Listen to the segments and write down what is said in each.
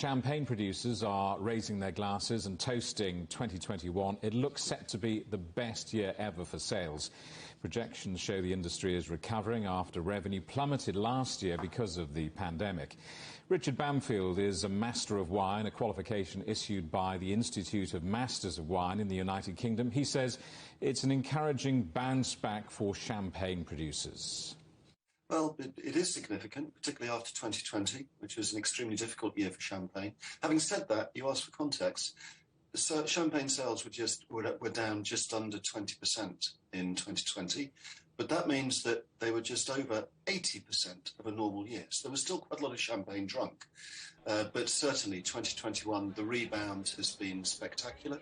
Champagne producers are raising their glasses and toasting 2021. It looks set to be the best year ever for sales. Projections show the industry is recovering after revenue plummeted last year because of the pandemic. Richard Bampfield is a Master of Wine, a qualification issued by the Institute of Masters of Wine in the United Kingdom. He says it's an encouraging bounce back for champagne producers. Well, it is significant, particularly after 2020, which was an extremely difficult year for champagne. Having said that, you asked for context. So champagne sales were down just under 20% in 2020, but that means that they were just over 80% of a normal year. So there was still quite a lot of champagne drunk. But certainly 2021, the rebound has been spectacular,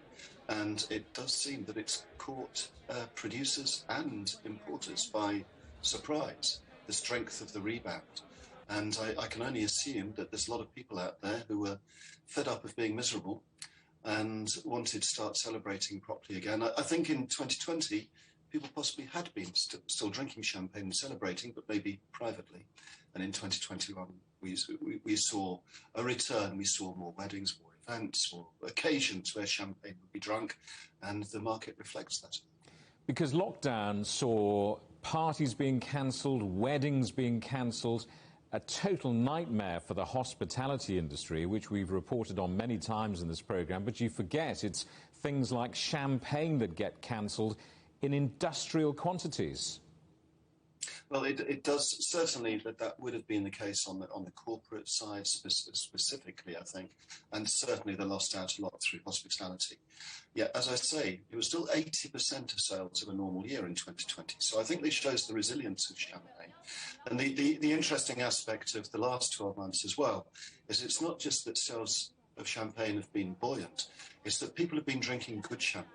and it does seem that it's caught producers and importers by surprise, the strength of the rebound. And I can only assume that there's a lot of people out there who were fed up of being miserable and wanted to start celebrating properly again. I think in 2020, people possibly had been still drinking champagne and celebrating, but maybe privately. And in 2021, we saw a return. We saw more weddings, more events, more occasions where champagne would be drunk, and the market reflects that. Because lockdown saw parties being cancelled, weddings being cancelled, a total nightmare for the hospitality industry, which we've reported on many times in this programme. But you forget it's things like champagne that get cancelled in industrial quantities. Well, it does certainly that would have been the case on the corporate side specifically, I think, and certainly they lost out a lot through hospitality. Yeah, as I say, it was still 80% of sales of a normal year in 2020. So I think this shows the resilience of champagne. And the interesting aspect of the last 12 months as well is it's not just that sales of champagne have been buoyant, it's that people have been drinking good champagne.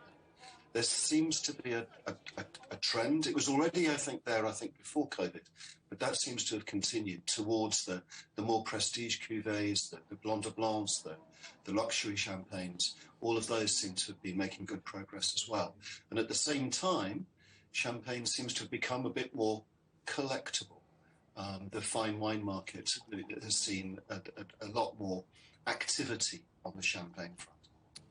There seems to be a trend. It was already, I think, before COVID, but that seems to have continued towards the more prestige cuvées, the Blanc de Blancs, the luxury champagnes. All of those seem to be making good progress as well. And at the same time, champagne seems to have become a bit more collectible. The fine wine market has seen a lot more activity on the champagne front.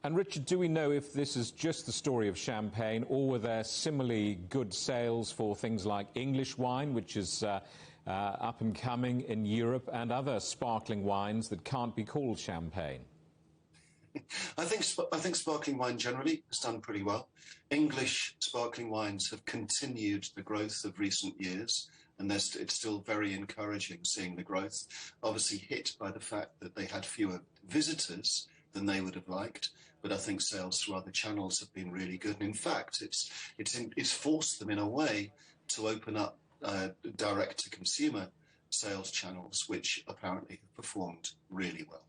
And Richard, do we know if this is just the story of champagne, or were there similarly good sales for things like English wine, which is up and coming in Europe, and other sparkling wines that can't be called champagne? I think sparkling wine generally has done pretty well. English sparkling wines have continued the growth of recent years, and it's still very encouraging seeing the growth. Obviously hit by the fact that they had fewer visitors than they would have liked, but I think sales through other channels have been really good. And in fact, it's forced them in a way to open up direct-to-consumer sales channels, which apparently have performed really well.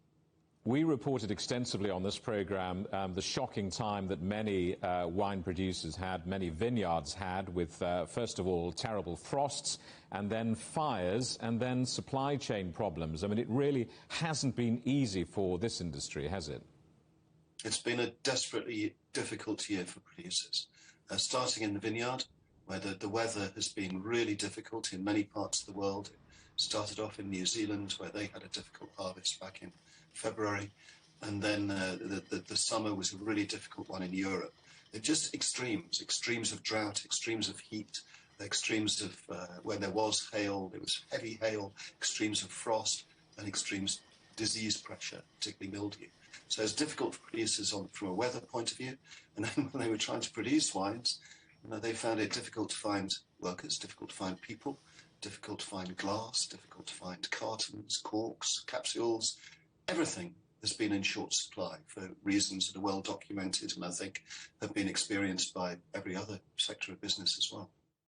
We reported extensively on this programme the shocking time that many wine producers had, many vineyards had, with, first of all, terrible frosts, and then fires, and then supply chain problems. I mean, it really hasn't been easy for this industry, has it? It's been a desperately difficult year for producers, starting in the vineyard, where the weather has been really difficult in many parts of the world. It started off in New Zealand, where they had a difficult harvest back in February, and then the summer was a really difficult one in Europe. They're just extremes of drought, extremes of heat, extremes of when there was hail, there was heavy hail, extremes of frost, and extremes disease pressure, particularly mildew. So it's difficult for producers from a weather point of view, and then when they were trying to produce wines, they found it difficult to find workers, difficult to find people, difficult to find glass, difficult to find cartons, corks, capsules. Everything has been in short supply for reasons that are well documented, and I think have been experienced by every other sector of business as well.